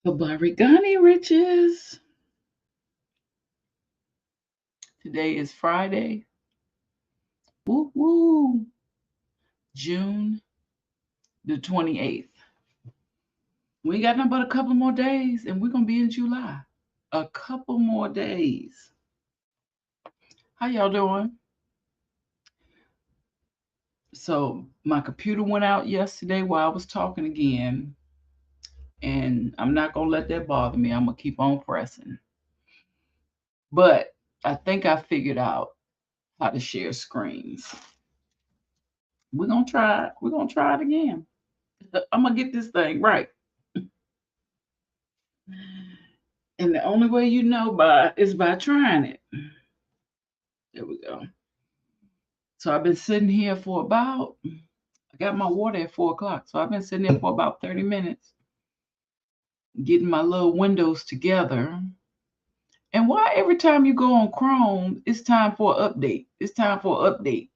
The Barigani Riches. Today is Friday. Woo woo. June the 28th. We ain't got nothing but a couple more days and we're going to be in July. A couple more days. How y'all doing? So, my computer went out yesterday while I was talking again. And I'm not going to let that bother me. I'm going to keep on pressing. But I think I figured out how to share screens. We're going to try it. We're going to try it again. I'm going to get this thing right. And the only way you know is by trying it. There we go. So I've been sitting here for I got my water at 4 o'clock. So I've been sitting there for about 30 minutes, getting my little windows together. And why every time you go on Chrome, it's time for an update? It's time for an update.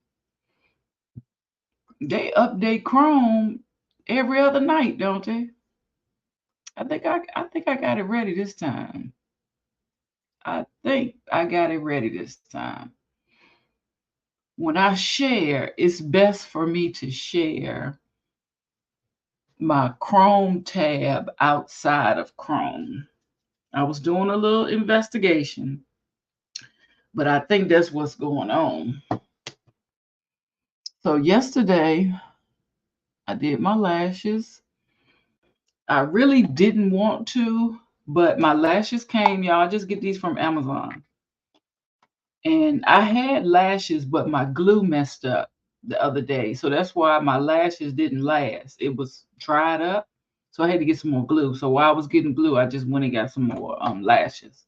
They update Chrome every other night, don't they? I think I got it ready this time. I think I got it ready this time. When I share, it's best for me to share my Chrome tab outside of Chrome. I was doing a little investigation, but I think that's what's going on. So yesterday, I did my lashes. I really didn't want to, but my lashes came, y'all. I just get these from Amazon. And I had lashes, but my glue messed up the other day. So that's why my lashes didn't last. It was dried up. So I had to get some more glue. So while I was getting glue, I just went and got some more lashes.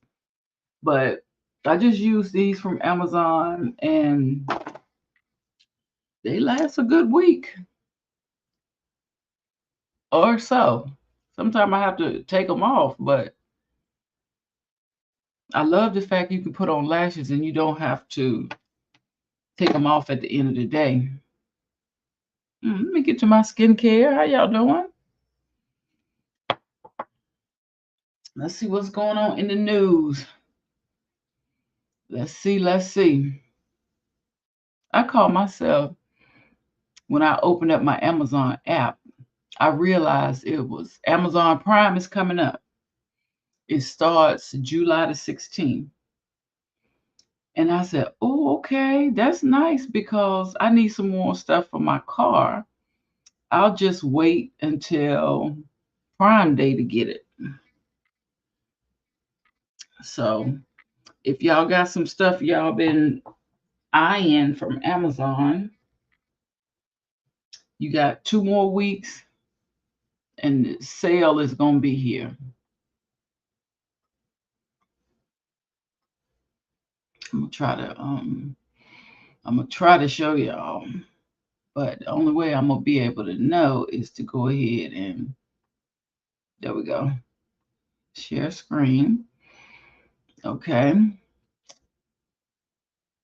But I just used these from Amazon and they last a good week or so. Sometimes I have to take them off, but I love the fact you can put on lashes and you don't have to take them off at the end of the day. Let me get to my skincare. How y'all doing? Let's see what's going on in the news. Let's see. I call myself, when I opened up my Amazon app, I realized it was Amazon Prime is coming up. It starts July the 16th. And I said, oh, okay, that's nice because I need some more stuff for my car. I'll just wait until Prime Day to get it. So if y'all got some stuff y'all been eyeing from Amazon, you got 2 more weeks and the sale is going to be here. I'm gonna try to show y'all, but the only way I'm gonna be able to know is to go ahead and there we go. Share screen. Okay.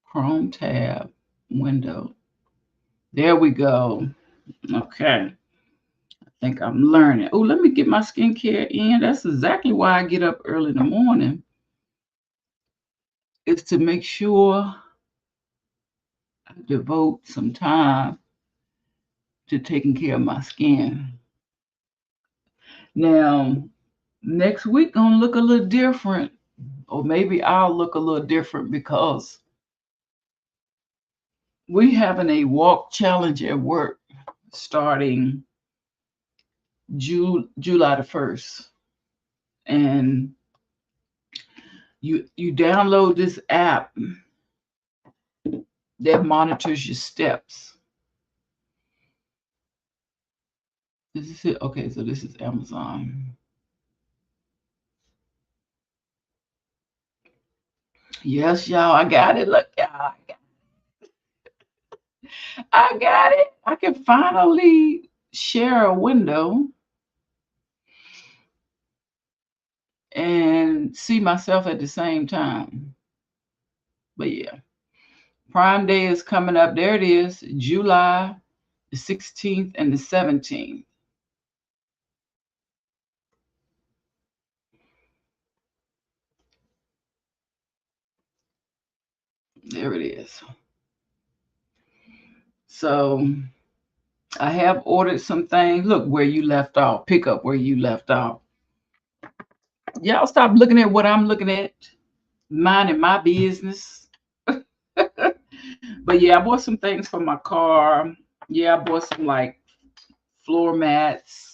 Chrome tab window. There we go. Okay. I think I'm learning. Oh, let me get my skincare in. That's exactly why I get up early in the morning. Is to make sure I devote some time to taking care of my skin. Now, next week gonna look a little different, or maybe I'll look a little different because we having a walk challenge at work starting July the 1st, and you download this app that monitors your steps. This is it. Okay, so this is Amazon. Yes, y'all, I got it. Look, y'all, I got it. I can finally share a window and see myself at the same time. But yeah, Prime Day is coming up. There it is, July the 16th and the 17th. There it is. So I have ordered some things. Look where you left off. Pick up where you left off. Y'all stop looking at what I'm looking at. Minding my business. But yeah, I bought some things for my car. Yeah, I bought some like floor mats.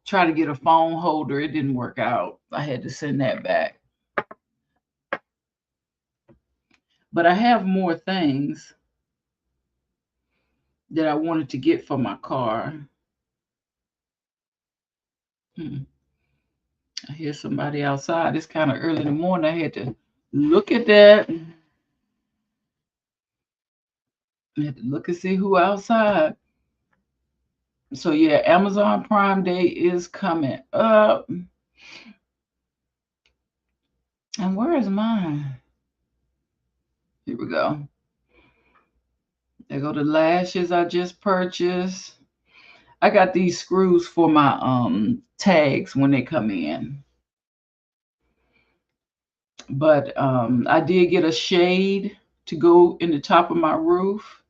Try to get a phone holder. It didn't work out. I had to send that back. But I have more things that I wanted to get for my car. I hear somebody outside. It's kind of early in the morning. I had to look at that. I had to look and see who outside. So yeah, Amazon Prime Day is coming up. And where is mine? Here we go. There go the lashes I just purchased. I got these screws for my tags when they come in. But I did get a shade to go in the top of my roof.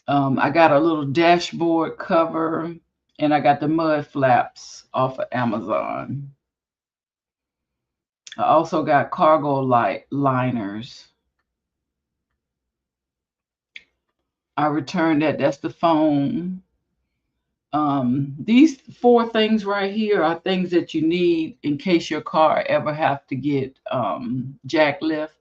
I got a little dashboard cover, and I got the mud flaps off of Amazon. I also got cargo light liners. I returned that. That's the phone. These 4 things right here are things that you need in case your car ever have to get jack lift.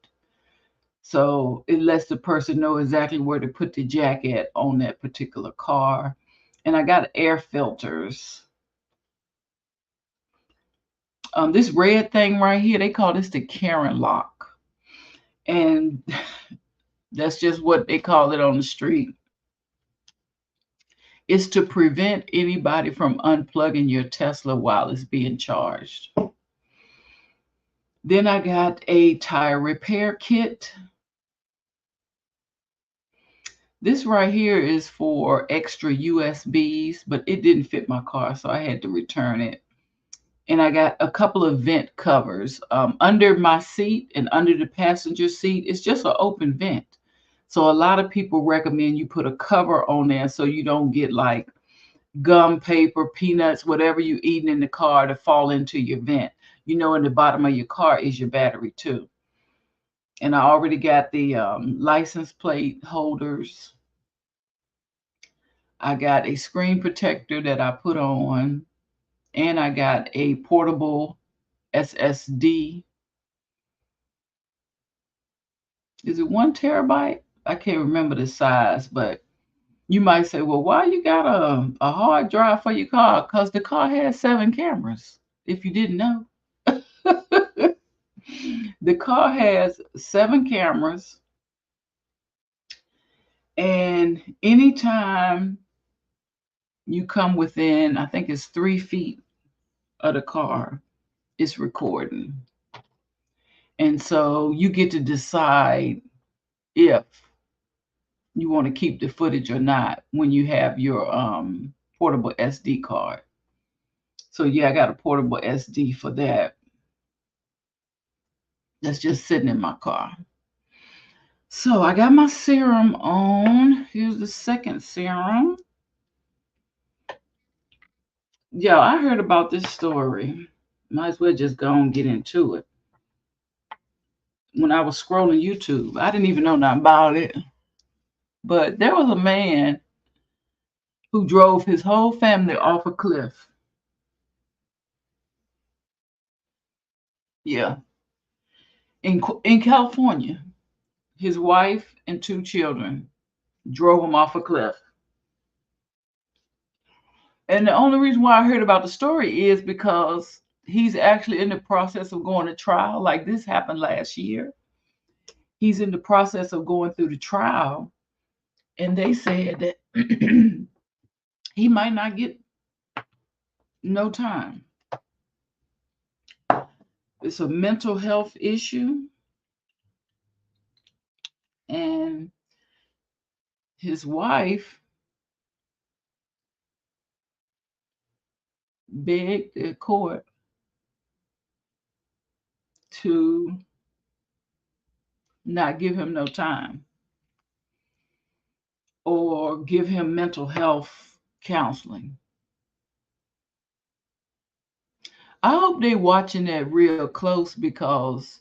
So it lets the person know exactly where to put the jack at on that particular car. And I got air filters. This red thing right here, they call this the Karen lock. And that's just what they call it on the street. It's to prevent anybody from unplugging your Tesla while it's being charged. Then I got a tire repair kit. This right here is for extra USBs, but it didn't fit my car, so I had to return it. And I got a couple of vent covers under my seat and under the passenger seat. It's just an open vent. So a lot of people recommend you put a cover on there so you don't get like gum, paper, peanuts, whatever you eating in the car to fall into your vent. You know, in the bottom of your car is your battery too. And I already got the license plate holders. I got a screen protector that I put on, and I got a portable SSD. Is it 1 terabyte? I can't remember the size, but you might say, well, why you got a hard drive for your car? Because the car has 7 cameras, if you didn't know. The car has 7 cameras, and anytime you come within, I think it's 3 feet of the car, it's recording. And so you get to decide if you want to keep the footage or not when you have your portable SD card. So yeah, I got a portable SD for that. That's just sitting in my car. So I got my serum on. Here's the second serum. Yeah, I heard about this story. Might as well just go and get into it. When I was scrolling YouTube, I didn't even know nothing about it. But there was a man who drove his whole family off a cliff. Yeah. In California, his wife and 2 children drove him off a cliff. And the only reason why I heard about the story is because he's actually in the process of going to trial. Like this happened last year. He's in the process of going through the trial. And they said that he might not get no time. It's a mental health issue. And his wife begged the court to not give him no time or give him mental health counseling. I hope they watching that real close because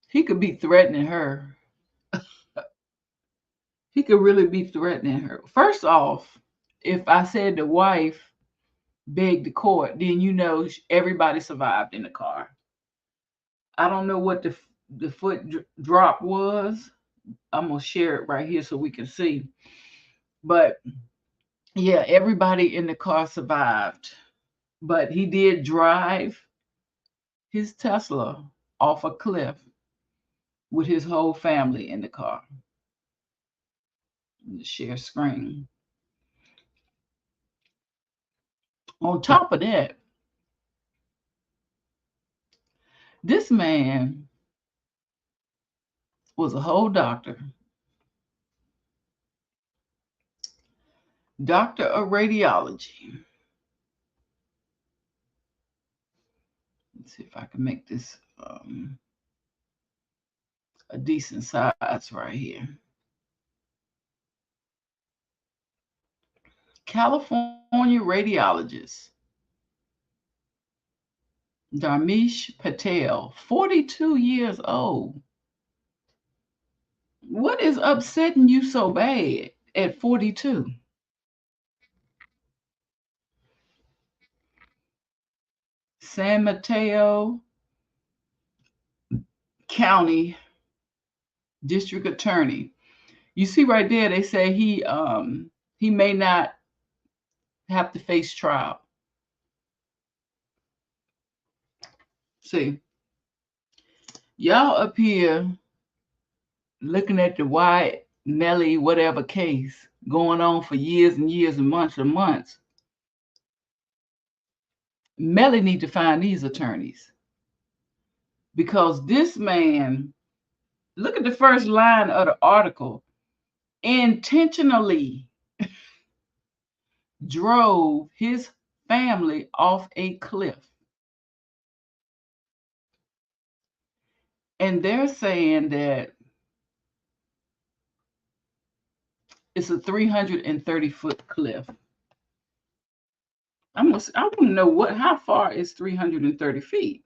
he could be threatening her. He could really be threatening her. First off, if I said the wife begged the court, then everybody survived in the car. I don't know what the foot drop was. I'm gonna share it right here so we can see. But yeah, everybody in the car survived. But he did drive his Tesla off a cliff with his whole family in the car. Share screen. On top of that, this man was a whole doctor of radiology. Let's see if I can make this a decent size right here. California radiologist Dharmesh Patel, 42 years old. What is upsetting you so bad at 42? San Mateo County District Attorney. You see right there, they say he may not have to face trial. See, y'all up here looking at the White Melly whatever case going on for years and years and months. Melly need to find these attorneys because this man, look at the first line of the article, intentionally drove his family off a cliff. And they're saying that it's a 330-foot cliff. I want to know how far is 330 feet?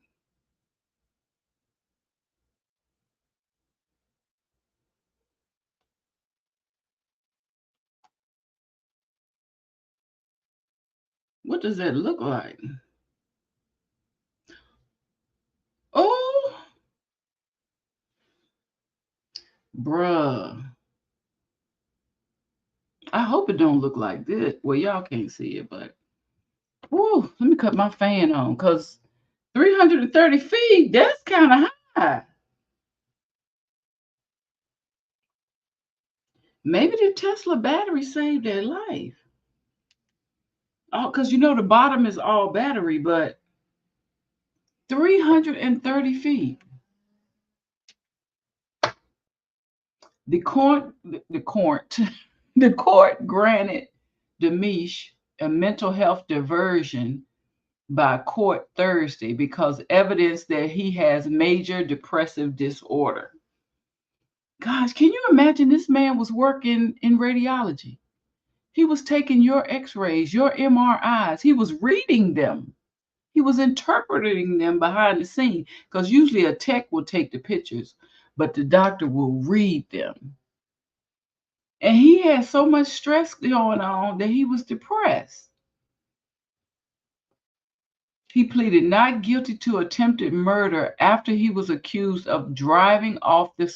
What does that look like? Oh, bruh. I hope it don't look like this. Well, y'all can't see it, but whoo, let me cut my fan on because 330 feet, that's kind of high. Maybe the Tesla battery saved their life. Oh, because the bottom is all battery, but 330 feet. The court granted Dharmesh a mental health diversion by court Thursday because evidence that he has major depressive disorder. Gosh, can you imagine this man was working in radiology? He was taking your x-rays, your MRIs. He was reading them. He was interpreting them behind the scene because usually a tech will take the pictures, but the doctor will read them. And he had so much stress going on that he was depressed. He pleaded not guilty to attempted murder after he was accused of driving off the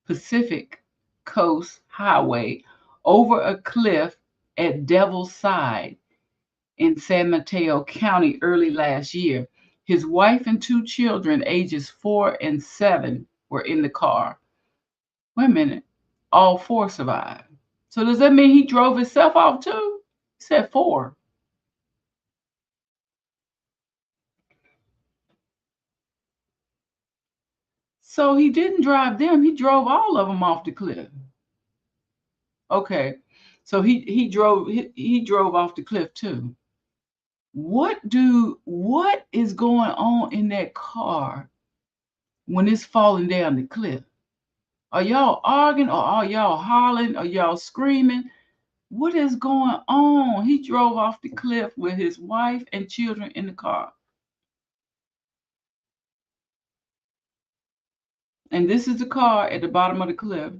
Pacific Coast Highway over a cliff at Devil's Side in San Mateo County early last year. His wife and 2 children, ages 4 and 7, were in the car. Wait a minute. All 4 survived. So does that mean he drove himself off too? He said 4. So he didn't drive them. He drove all of them off the cliff. Okay. So he drove off the cliff too. What is going on in that car when it's falling down the cliff? Are y'all arguing or are y'all hollering? Are y'all screaming? What is going on? He drove off the cliff with his wife and children in the car. And this is the car at the bottom of the cliff.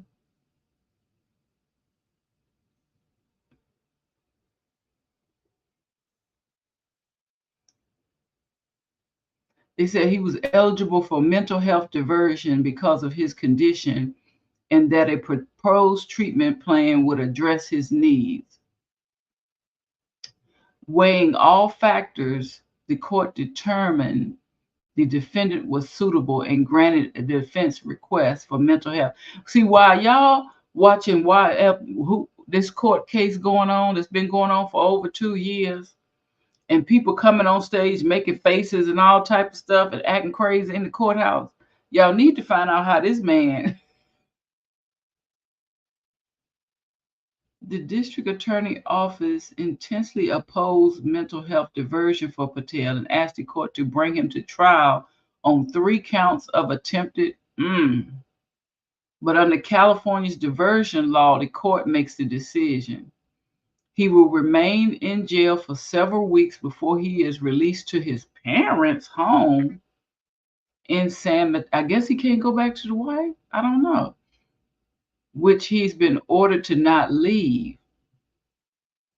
They said he was eligible for mental health diversion because of his condition and that a proposed treatment plan would address his needs. Weighing all factors, the court determined the defendant was suitable and granted a defense request for mental health. See, while y'all watching this court case going on, that's been going on for over 2 years, and people coming on stage making faces and all type of stuff and acting crazy in the courthouse, y'all need to find out how this man. The district attorney office intensely opposed mental health diversion for Patel and asked the court to bring him to trial on 3 counts of attempted. But under California's diversion law, the court makes the decision. He will remain in jail for several weeks before he is released to his parents' home in I guess he can't go back to the wife. I don't know. Which he's been ordered to not leave.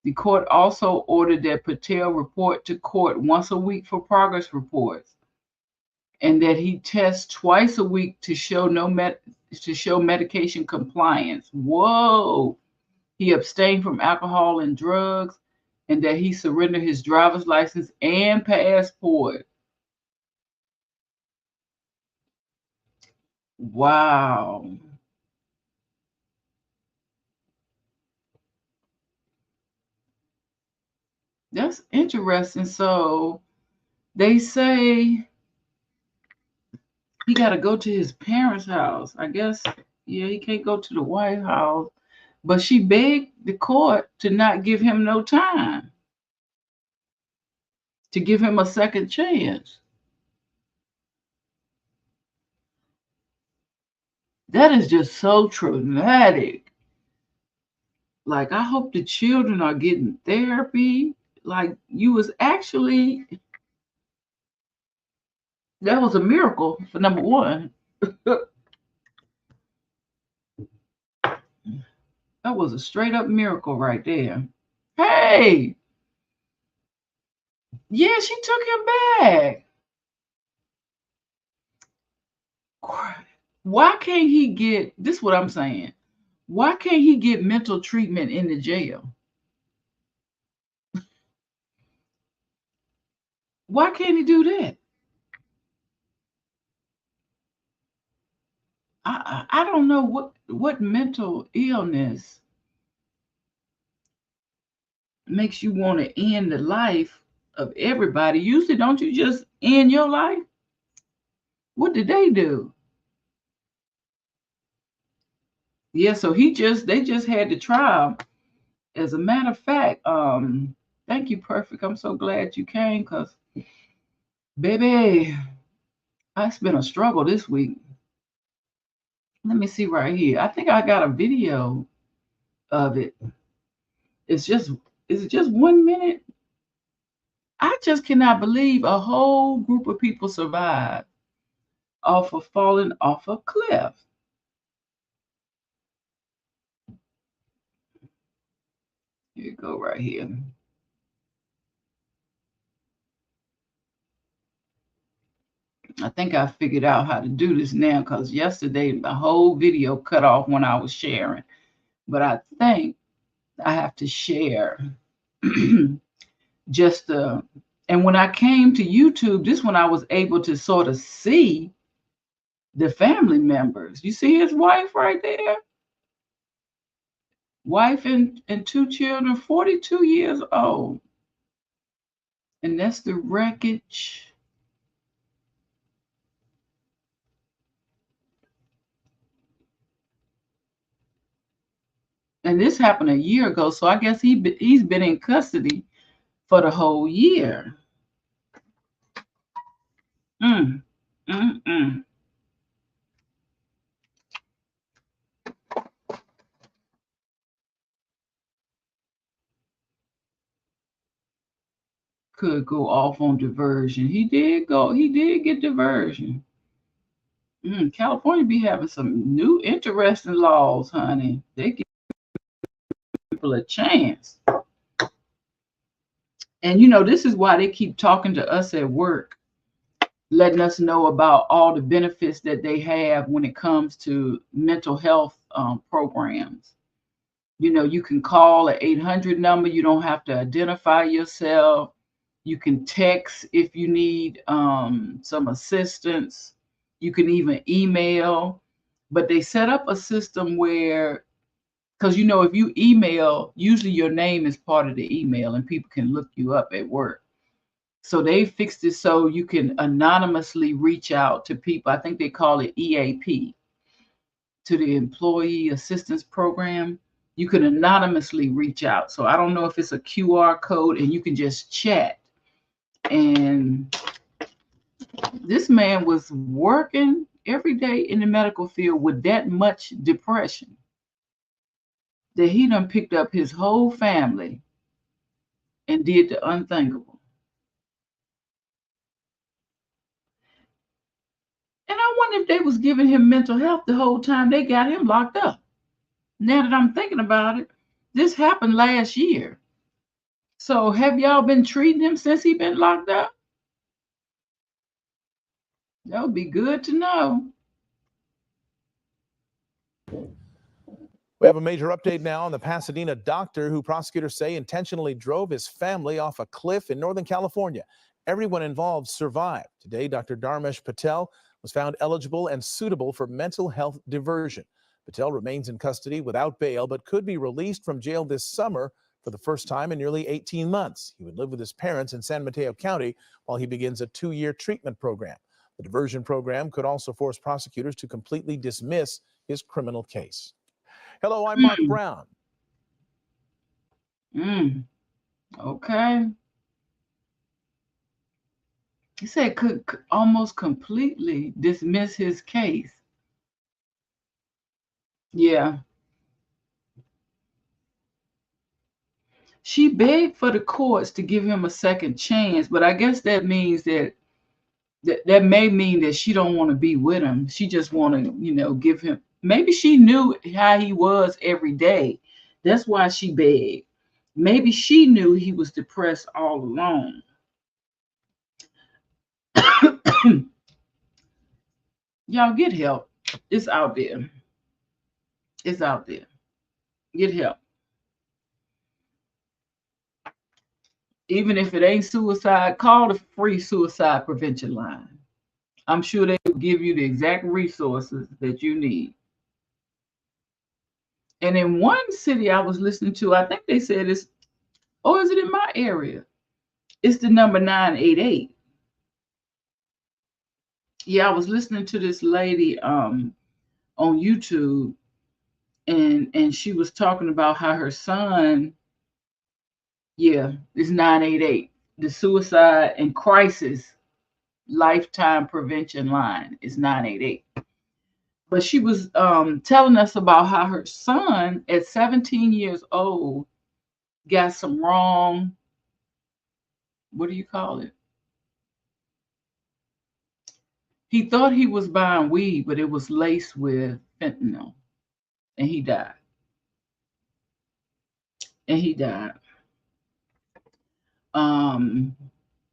The court also ordered that Patel report to court once a week for progress reports, and that he test twice a week to show medication compliance. Whoa! He abstained from alcohol and drugs, and that he surrendered his driver's license and passport. Wow. That's interesting. So they say he got to go to his parents' house. I guess, yeah, he can't go to the White House. But she begged the court to not give him no time, to give him a second chance. That is just so traumatic. Like, I hope the children are getting therapy. Like, you was actually, that was a miracle for number one. That was a straight up miracle right there. Hey, yeah, she took him back. Why can't he get, this is what I'm saying. Why can't he get mental treatment in the jail? Why can't he do that? I don't know what mental illness makes you want to end the life of everybody. Usually, don't you just end your life? What did they do? Yeah, so they just had the trial. As a matter of fact, thank you, Perfect. I'm so glad you came, because baby, it's been a struggle this week. Let me see right here. I think I got a video of it. It's just is it just 1 minute? I just cannot believe a whole group of people survived off of falling off a cliff. Here you go, right here. I think I figured out how to do this now, because yesterday the whole video cut off when I was sharing. But I think I have to share just and when I came to YouTube, this one I was able to sort of see the family members. You see his wife right there? Wife and 2 children, 42 years old. And that's the wreckage. And this happened a year ago, so I guess he's been in custody for the whole year. Mm, mm, mm. Could go off on diversion. He did go. He did get diversion. California be having some new interesting laws, honey. They give people a chance. And this is why they keep talking to us at work, letting us know about all the benefits that they have when it comes to mental health programs. You can call an 800 number. You don't have to identify yourself. You can text if you need some assistance. You can even email. But they set up a system where, because if you email, usually your name is part of the email and people can look you up at work. So they fixed it so you can anonymously reach out to people. I think they call it EAP, to the Employee Assistance Program. You can anonymously reach out. So I don't know if it's a QR code and you can just chat. And this man was working every day in the medical field with that much depression that he done picked up his whole family and did the unthinkable. And I wonder if they was giving him mental health the whole time they got him locked up. Now that I'm thinking about it, this happened last year. So have y'all been treating him since he been locked up? That would be good to know. We have a major update now on the Pasadena doctor who prosecutors say intentionally drove his family off a cliff in Northern California. Everyone involved survived. Today, Dr. Dharmesh Patel was found eligible and suitable for mental health diversion. Patel remains in custody without bail, but could be released from jail this summer for the first time in nearly 18 months. He would live with his parents in San Mateo County while he begins a 2-year treatment program. The diversion program could also force prosecutors to completely dismiss his criminal case. Hello, I'm Mark Brown. Okay. He said could almost completely dismiss his case. Yeah. She begged for the courts to give him a second chance, but I guess that means that may mean that she don't want to be with him. She just want to, give him. Maybe she knew how he was every day. That's why she begged. Maybe she knew he was depressed all along. Y'all get help. It's out there. It's out there. Get help. Even if it ain't suicide, call the free suicide prevention line. I'm sure they will give you the exact resources that you need. And in one city I was listening to, I think they said it's, or is it in my area? It's the number 988. Yeah, I was listening to this lady on YouTube, and she was talking about how her son, is 988. The suicide and crisis lifetime prevention line is 988. But she was telling us about how her son at 17 years old got some wrong, what do you call it? He thought he was buying weed, but it was laced with fentanyl, and he died.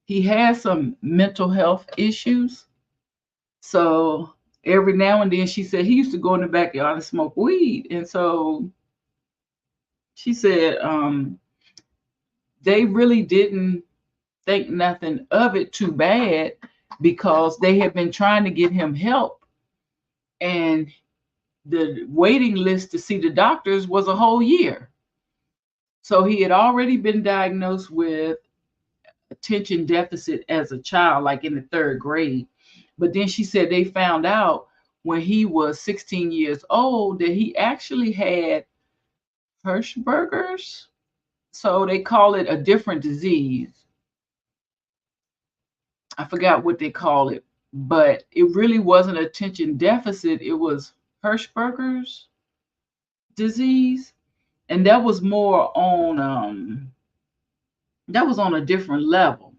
He had some mental health issues. So every now and then, she said he used to go in the backyard and smoke weed. And so she said they really didn't think nothing of it too bad because they had been trying to get him help. And the waiting list to see the doctors was a whole year. So he had already been diagnosed with attention deficit as a child, like in the 3rd grade. But then she said they found out when he was 16 years old that he actually had Hirschberger's. So they call it a different disease. I forgot what they call it, but it really wasn't attention deficit. It was Hirschberger's disease, and that was more on that was on a different level.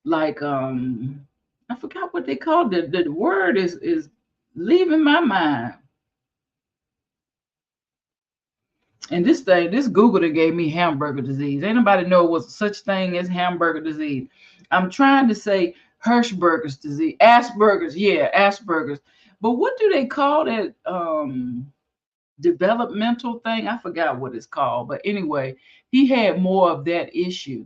Like I forgot what they called it. The word is leaving my mind. And this Google that gave me hamburger disease. Ain't nobody know it was such thing as hamburger disease. I'm trying to say Hirschberger's disease, Asperger's, yeah, Asperger's. But what do they call that developmental thing? I forgot what it's called. But anyway, he had more of that issue.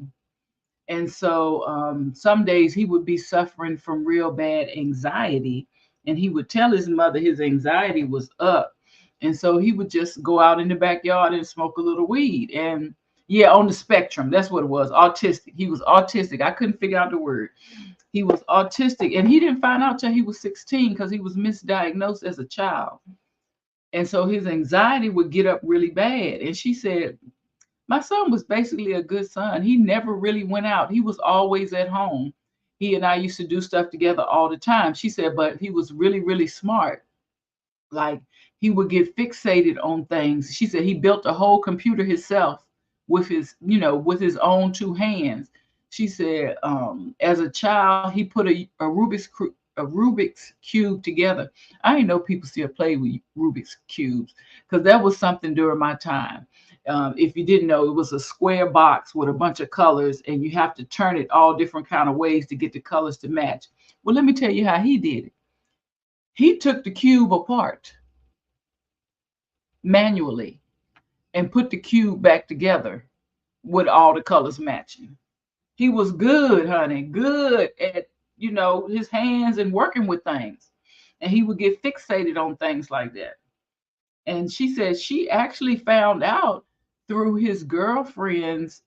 And so some days he would be suffering from real bad anxiety, and he would tell his mother his anxiety was up. And so he would just go out in the backyard and smoke a little weed. And yeah, on the spectrum, that's what it was. Autistic. He was autistic. I couldn't figure out the word. He was autistic, and he didn't find out till he was 16 because he was misdiagnosed as a child. And so his anxiety would get up really bad. And she said, my son was basically a good son. He never really went out. He was always at home. He and I used to do stuff together all the time. She said, but he was really, really smart. Like he would get fixated on things. She said he built a whole computer himself with his, with his own two hands. She said, as a child, he put a Rubik's cube together. I didn't know people still play with Rubik's cubes because that was something during my time. If you didn't know, it was a square box with a bunch of colors, and you have to turn it all different kind of ways to get the colors to match. Well, let me tell you how he did it. He took the cube apart manually and put the cube back together with all the colors matching. He was good, honey, good at, his hands and working with things. And he would get fixated on things like that. And she said she actually found out through his girlfriend's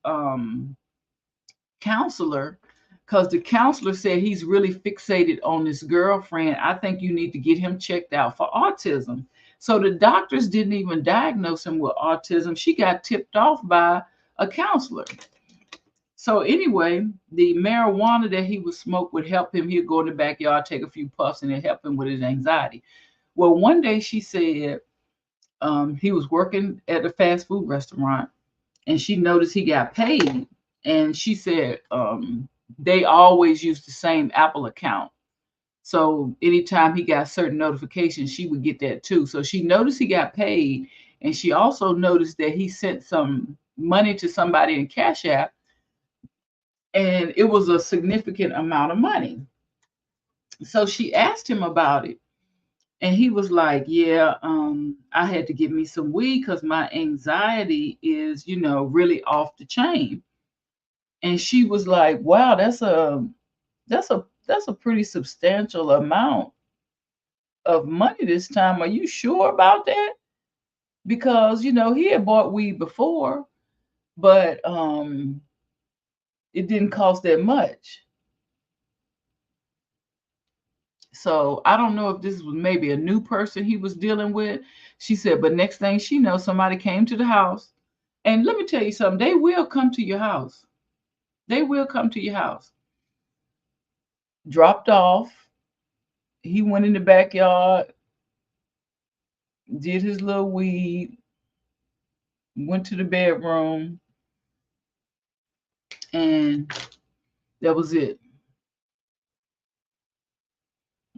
counselor, because the counselor said he's really fixated on this girlfriend. I think you need to get him checked out for autism. So the doctors didn't even diagnose him with autism. She got tipped off by a counselor. So anyway, the marijuana that he would smoke would help him. He'd go in the backyard, take a few puffs, and it helped him with his anxiety. Well, one day she said he was working at a fast food restaurant, and she noticed he got paid. And she said they always use the same Apple account. So anytime he got certain notifications, she would get that too. So she noticed he got paid, and she also noticed that he sent some money to somebody in Cash App, and it was a significant amount of money. So she asked him about it, and he was like, yeah, I had to give me some weed because my anxiety is, really off the chain. And she was like, wow, that's a pretty substantial amount of money this time. Are you sure about that? Because, he had bought weed before, but it didn't cost that much. So I don't know if this was maybe a new person he was dealing with. She said, but next thing she knows, somebody came to the house. And let me tell you something, they will come to your house. They will come to your house. Dropped off. He went in the backyard, did his little weed, went to the bedroom, and that was it.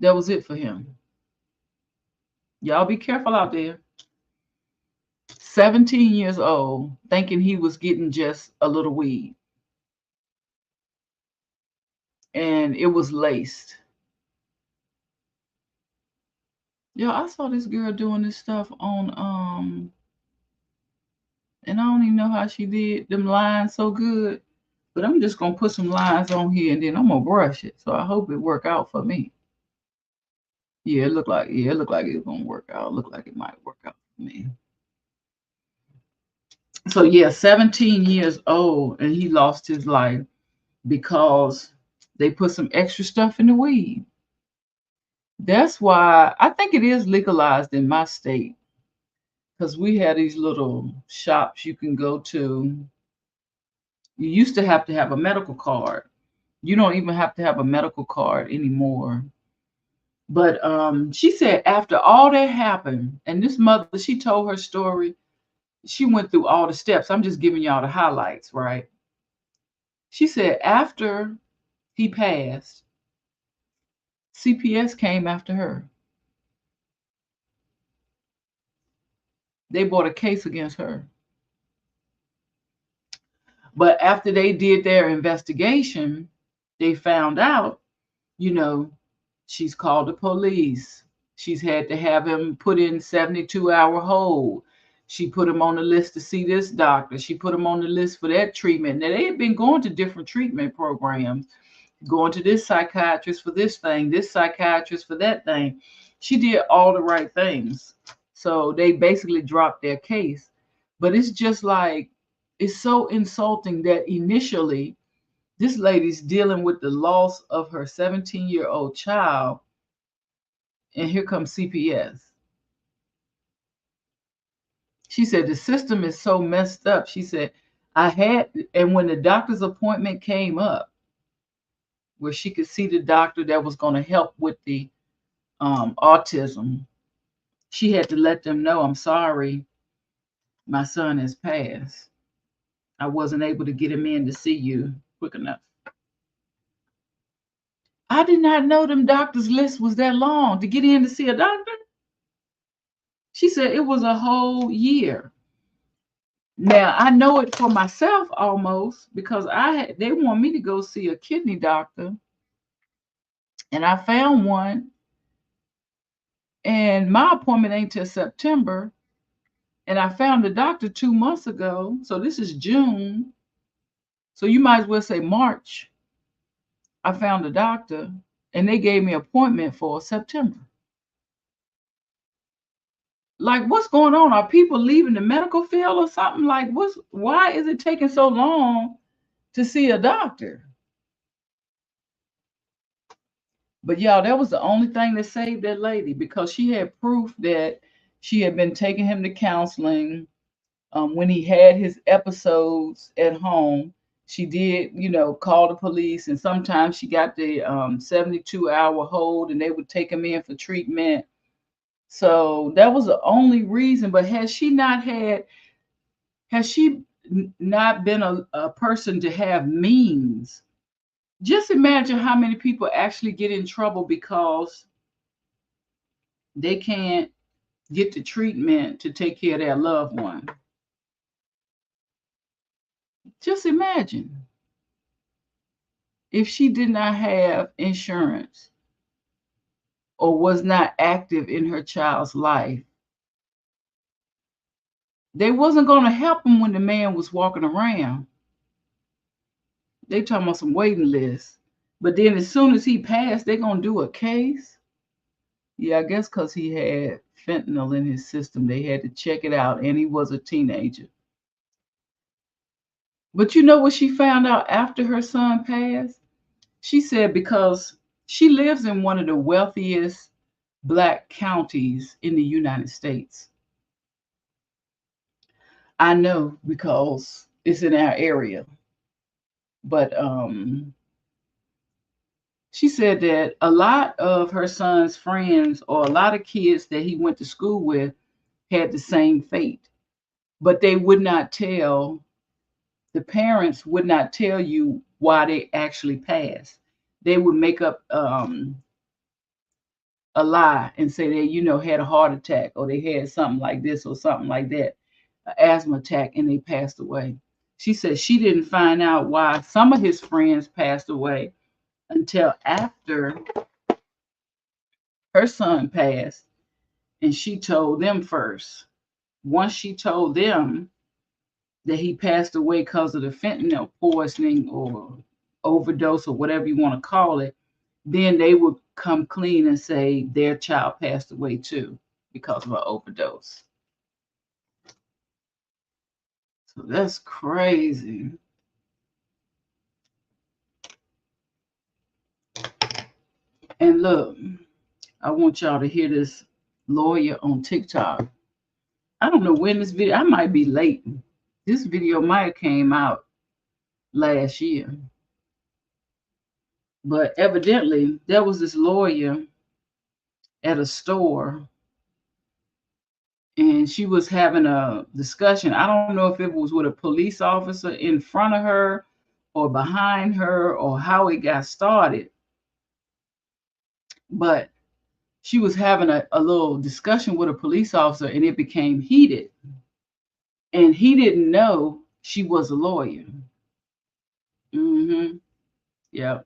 That was it for him. Y'all be careful out there. 17 years old, thinking he was getting just a little weed. And it was laced. Yo, I saw this girl doing this stuff on and I don't even know how she did them lines so good, but I'm just gonna put some lines on here and then I'm gonna brush it. So I hope it work out for me. Yeah, it looked like it's gonna work out. It looked like it might work out for me. So yeah, 17 years old, and he lost his life because they put some extra stuff in the weed. That's why I think it is legalized in my state, because we had these little shops you can go to. You used to have a medical card. You don't even have to have a medical card anymore. But she said after all that happened, and this mother, she told her story. She went through all the steps. I'm just giving y'all the highlights, right? She said after he passed, CPS came after her. They brought a case against her. But after they did their investigation, they found out, you know, she's called the police. She's had to have him put in 72-hour hold. She put him on the list to see this doctor. She put him on the list for that treatment. Now, they had been going to different treatment programs, going to this psychiatrist for this thing, this psychiatrist for that thing. She did all the right things. So they basically dropped their case. But it's just like, it's so insulting that initially this lady's dealing with the loss of her 17-year-old child, and here comes CPS. She said the system is so messed up. She said, and when the doctor's appointment came up, where she could see the doctor that was going to help with the autism, she had to let them know, I'm sorry, my son has passed. I wasn't able to get him in to see you quick enough. I did not know them doctors' list was that long to get in to see a doctor. She said it was a whole year. Now I know it for myself almost, because they want me to go see a kidney doctor, and I found one, and my appointment ain't till September, and I found the doctor 2 months ago, so this is June, so you might as well say March. I found a doctor, and they gave me an appointment for September. Like, what's going on? Are people leaving the medical field or something? Like, why is it taking so long to see a doctor? But y'all, that was the only thing that saved that lady, because she had proof that she had been taking him to counseling. When he had his episodes at home, she did, call the police, and sometimes she got the 72-hour hold, and they would take him in for treatment. So that was the only reason. But has she not been a person to have means? Just imagine how many people actually get in trouble because they can't get the treatment to take care of their loved one. Just imagine if she did not have insurance or was not active in her child's life. They wasn't going to help him when the man was walking around. They talking about some waiting lists. But then as soon as he passed, they're going to do a case. Yeah, I guess because he had fentanyl in his system, they had to check it out, and he was a teenager. But you know what she found out after her son passed? She said because she lives in one of the wealthiest Black counties in the United States. I know because it's in our area. But she said that a lot of her son's friends, or a lot of kids that he went to school with, had the same fate. But they would not tell, the parents would not tell you why they actually passed. They would make up a lie and say they, had a heart attack, or they had something like this or something like that, an asthma attack, and they passed away. She said she didn't find out why some of his friends passed away until after her son passed, and she told them first. Once she told them that he passed away because of the fentanyl poisoning or overdose or whatever you want to call it, then they would come clean and say their child passed away too because of an overdose. So that's crazy. And look, I want y'all to hear this lawyer on TikTok. I don't know when this video, I might be late. This video might have came out last year. But evidently, there was this lawyer at a store, and she was having a discussion. I don't know if it was with a police officer in front of her or behind her or how it got started. But she was having a little discussion with a police officer, and it became heated. And he didn't know she was a lawyer. Yeah.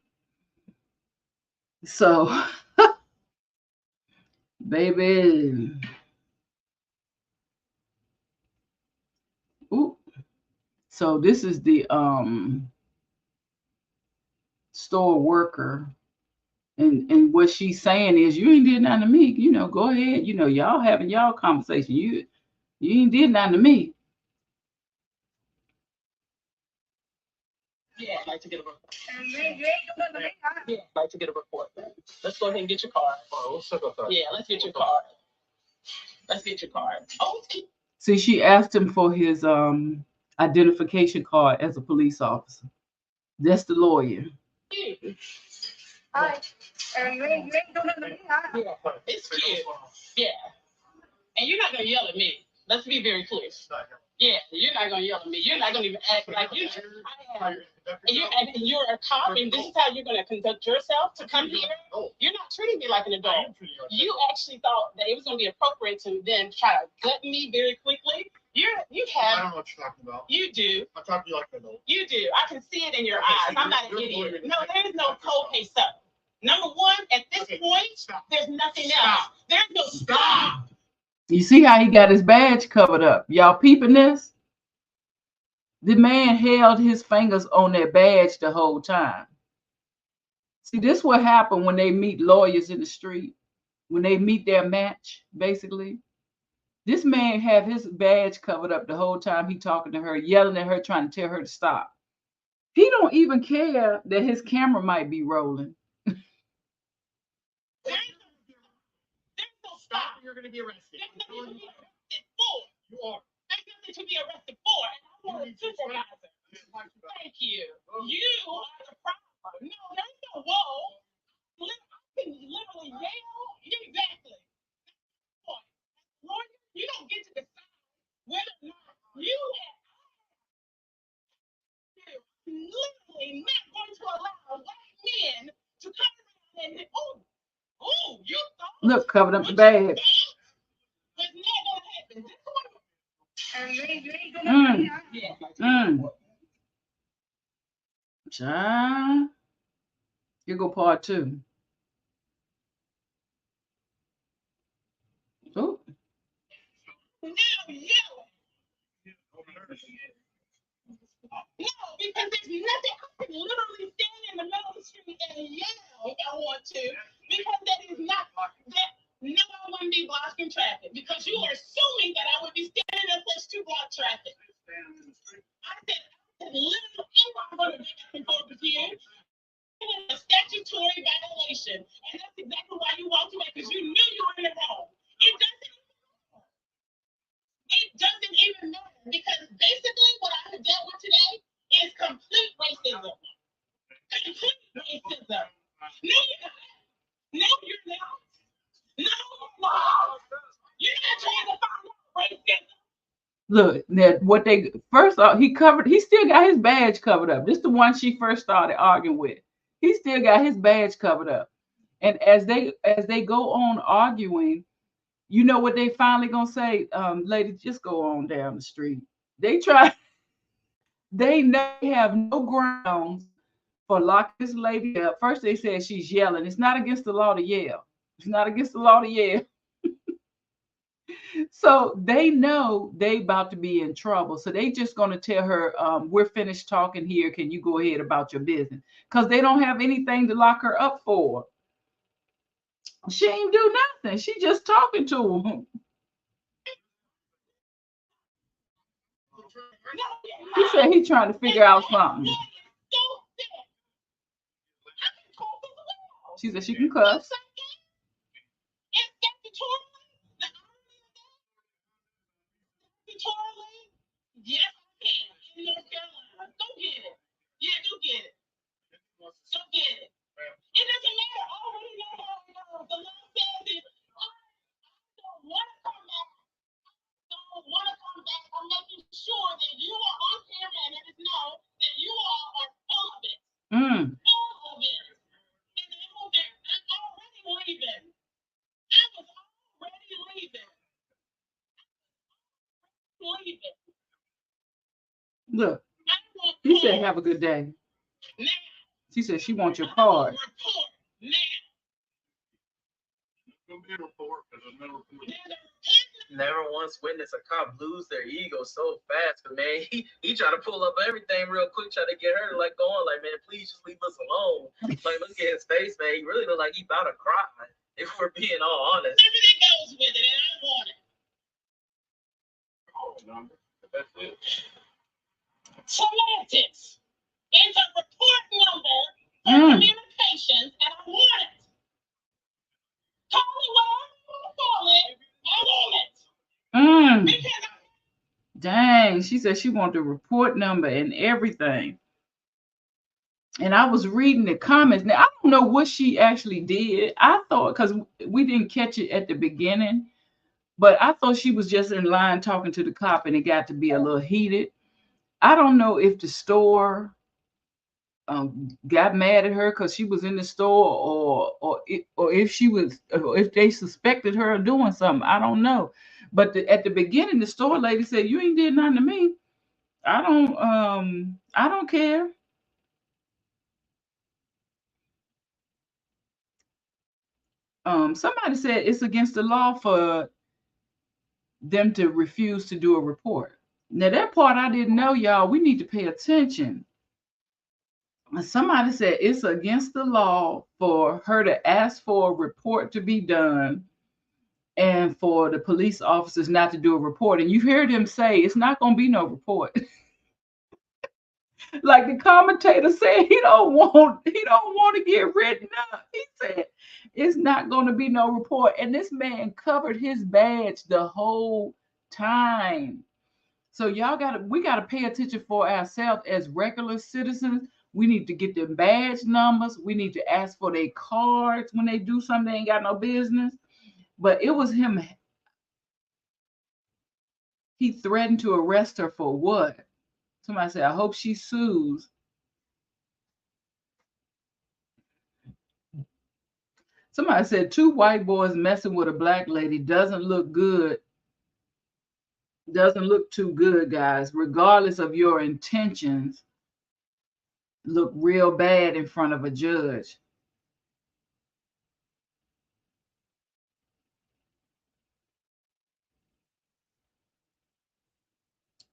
So, baby. Ooh. So this is the store worker. And what she's saying is, you ain't did nothing to me. Go ahead. Y'all having y'all conversation. You ain't did nothing to me. Yeah, I'd like to get a report. Yeah, I'd like to get a report. Let's go ahead and get your card. Yeah, let's get your card. Let's get your card. Oh, see, she asked him for his identification card as a police officer. That's the lawyer. Hi. You ain't doing nothing to me, huh? Yeah, it's cute. Yeah. And you're not gonna yell at me. Let's be very clear. Yeah, you're not gonna yell at me. You're not gonna even act like you. I am. And you're a cop, and this is how you're gonna conduct yourself to come here. You're not treating me like an adult. You actually thought that it was gonna be appropriate to then try to gut me very quickly. You have. I don't know what you're talking about. You do. I'm talking to you like an adult. You do. I can see it in your eyes. I'm not an idiot. No, there is no cold case up. Number one, at this point, there's nothing else. There's no stop. You see how he got his badge covered up? Y'all peeping this? The man held his fingers on their badge the whole time. See, this what happened when they meet lawyers in the street. When they meet their match, basically. This man have his badge covered up the whole time he talking to her, yelling at her, trying to tell her to stop. He don't even care that his camera might be rolling. There's no stop. You're going to be arrested. There's nothing to be arrested for. You are. There's nothing to be arrested for. And I want a supervisor. Thank you. You are the problem. No, there's no whoa. I can literally yell. Exactly. Lord, you don't get to decide whether or not you have. Literally not going to allow white men to come around and you thought. Look, covered up the badge. But never happened. Child. Here go part two. Oh. No, because there's nothing. I can literally stand in the middle of the street and yell if I want to, because that is not that. No, I wouldn't be blocking traffic because you are assuming that I would be standing in place to block traffic. I said literally, I'm going to be back and forth with you. It was a statutory violation, and that's exactly why you walked away, because you knew you were in the wrong. It doesn't even matter, because basically what I have dealt with today is complete racism. Complete racism. No, you're not. No, you're not. No, you're not trying to find out racism. Look, that what they first off, he still got his badge covered up. This is the one she first started arguing with. He still got his badge covered up. And as they go on arguing, you know what they finally gonna say? Lady, just go on down the street. They have no grounds for locking this lady up. First they said she's yelling. It's not against the law to yell. It's not against the law to yell. So they know they about to be in trouble. So they just gonna tell her, we're finished talking here. Can you go ahead about your business? Because they don't have anything to lock her up for. She ain't do nothing. She just talking to him. He said he's trying to figure out something. She said she can cuss. statutorily, yes, I can. In North Carolina, go get it. Yeah, go get it. Go get it. It doesn't matter. I already know how it goes. The law says it. I don't want to come back. I'm making sure that you are on camera and it is known that you all are full of it. Full of it. And I'm already leaving. I was already leaving. Look, he said, have a good day. Now, She said she wants your card. report now. Never once witnessed a cop lose their ego so fast, but man, he tried to pull up everything real quick, try to get her like going, like, man, please just leave us alone. Like, look at his face, man. He really looked like he about to cry, if we're being all honest. Everything goes with it, and I want it. That's it. Semantics. It's a report number for communications, and I want it. Call me whatever you want to call it. I want it. Because Dang, she said she wanted the report number and everything. And I was reading the comments. Now, I don't know what she actually did. I thought, because we didn't catch it at the beginning, but I thought she was just in line talking to the cop and it got to be a little heated. I don't know if the store got mad at her because she was in the store, or if they suspected her of doing something. I don't know. But at the beginning, the store lady said, "You ain't did nothing to me. I don't care." Somebody said it's against the law for them to refuse to do a report. Now that part I didn't know, y'all. We need to pay attention. Somebody said it's against the law for her to ask for a report to be done and for the police officers not to do a report. And you hear them say it's not going to be no report. Like the commentator said, he don't want to get written up. He said it's not going to be no report. And this man covered his badge the whole time. So we gotta pay attention for ourselves as regular citizens. We need to get them badge numbers. We need to ask for their cards when they do something they ain't got no business. But it was him. He threatened to arrest her for what? Somebody said, I hope she sues. Somebody said 2 white boys messing with a black lady doesn't look good. Doesn't look too good, guys. Regardless of your intentions, look real bad in front of a judge.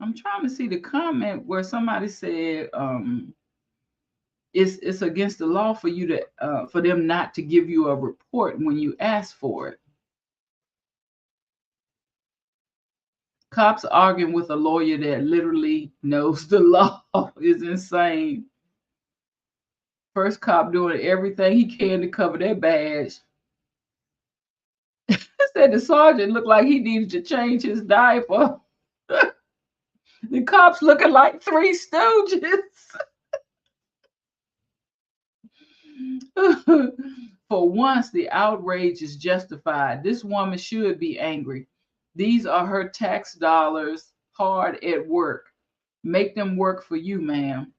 I'm trying to see the comment where somebody said it's against the law for you to for them not to give you a report when you ask for it. Cops arguing with a lawyer that literally knows the law is insane. First cop doing everything he can to cover their badge. Said the sergeant looked like he needed to change his diaper. The cops looking like 3 stooges. For once, the outrage is justified. This woman should be angry. These are her tax dollars hard at work. Make them work for you, ma'am.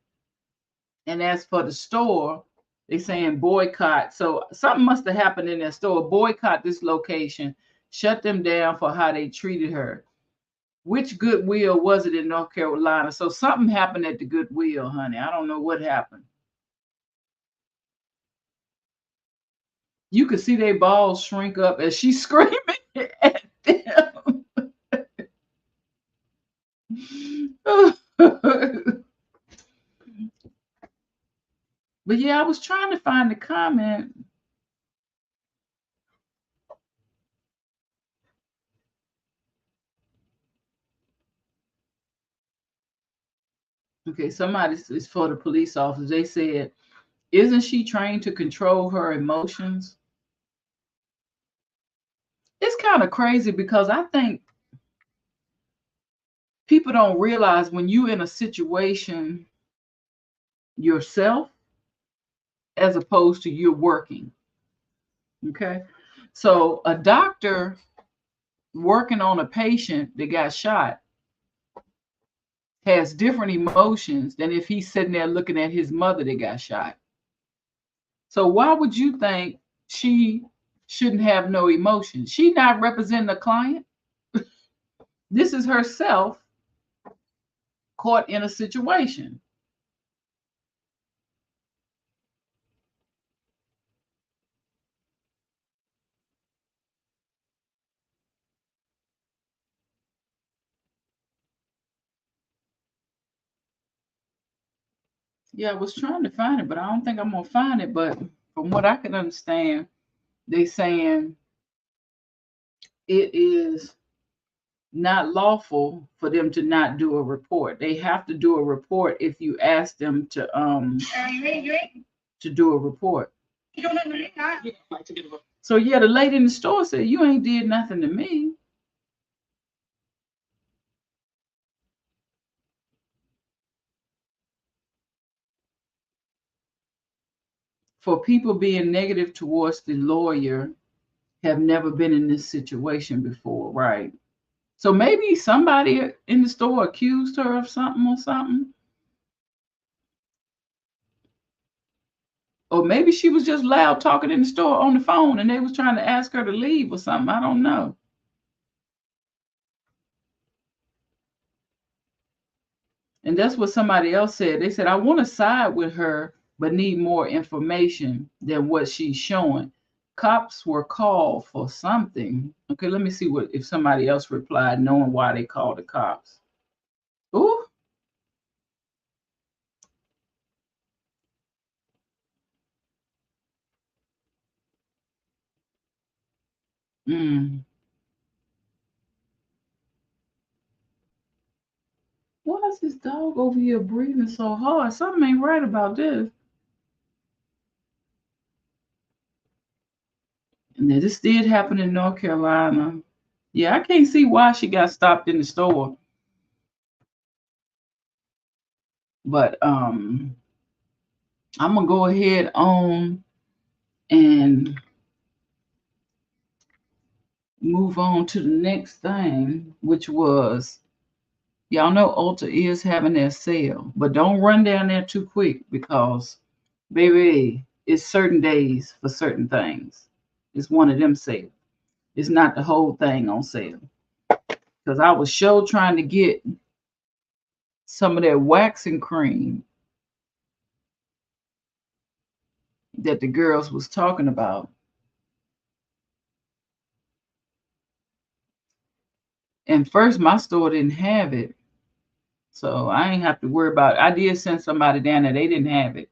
And as for the store, they're saying boycott. So something must have happened in their store. Boycott this location. Shut them down for how they treated her. Which Goodwill was it in North Carolina? So something happened at the Goodwill, honey. I don't know what happened. You could see their balls shrink up as she's screaming at them. But yeah, I was trying to find the comment. Okay, somebody is for the police officers. They said, isn't she trained to control her emotions? It's kind of crazy because I think people don't realize when you're in a situation yourself as opposed to you're working. Okay. So a doctor working on a patient that got shot has different emotions than if he's sitting there looking at his mother that got shot. So why would you think she shouldn't have no emotion? She's not representing a client. This is herself caught in a situation. Yeah, I was trying to find it, but I don't think I'm gonna find it. But from what I can understand, they saying it is not lawful for them to not do a report. They have to do a report if you ask them to do a report. You don't know me, huh? So yeah, the lady in the store said, "You ain't did nothing to me." For people being negative towards the lawyer have never been in this situation before, right? So maybe somebody in the store accused her of something or something. Or maybe she was just loud talking in the store on the phone and they was trying to ask her to leave or something. I don't know. And that's what somebody else said. They said, I want to side with her, but need more information than what she's showing. Cops were called for something. Okay, let me see what if somebody else replied, knowing why they called the cops. Ooh. Why is this dog over here breathing so hard? Something ain't right about this. And now this did happen in North Carolina. Yeah, I can't see why she got stopped in the store. But I'm gonna go ahead on and move on to the next thing, which was y'all know Ulta is having their sale, but don't run down there too quick because baby, it's certain days for certain things. It's one of them sales. It's not the whole thing on sale. Because I was sure trying to get some of that waxing cream that the girls was talking about. And first, my store didn't have it. So I ain't have to worry about it. I did send somebody down there. They didn't have it.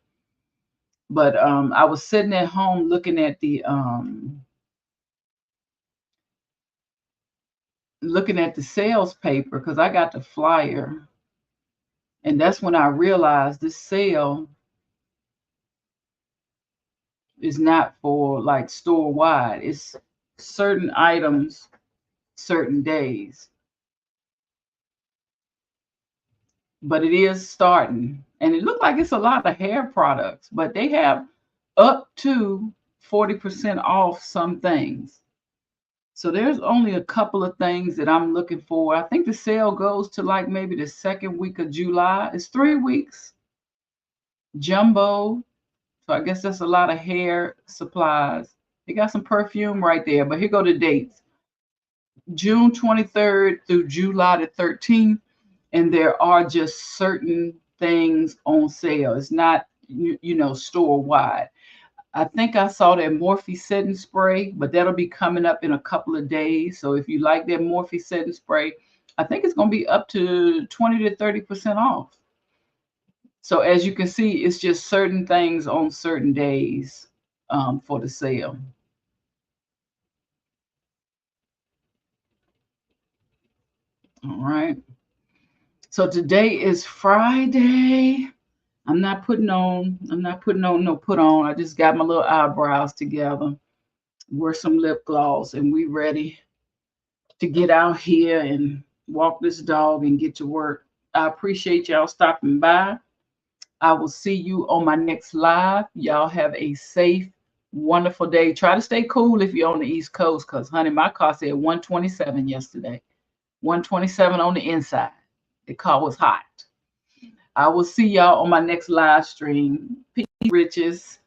But I was sitting at home looking at the sales paper because I got the flyer. And that's when I realized this sale is not for like store wide. It's certain items, certain days. But it is starting. And it looked like it's a lot of hair products, but they have up to 40% off some things. So there's only a couple of things that I'm looking for. I think the sale goes to like maybe the second week of July. It's 3 weeks. Jumbo. So I guess that's a lot of hair supplies. They got some perfume right there, but here go the dates. June 23rd through July the 13th. And there are just certain things on sale. It's not, store wide. I think I saw that Morphe setting spray, but that'll be coming up in a couple of days. So if you like that Morphe setting spray, I think it's going to be up to 20 to 30% off. So as you can see, it's just certain things on certain days for the sale. All right. So today is Friday. I'm not putting on no put on. I just got my little eyebrows together, wear some lip gloss, and we ready to get out here and walk this dog, and get to work. I appreciate y'all stopping by. I will see you on my next live. Y'all have a safe, wonderful day. Try to stay cool if you're on the East Coast, because, honey, my car said 127 yesterday. 127 on the inside. The car was hot. I will see y'all on my next live stream. Peace, riches.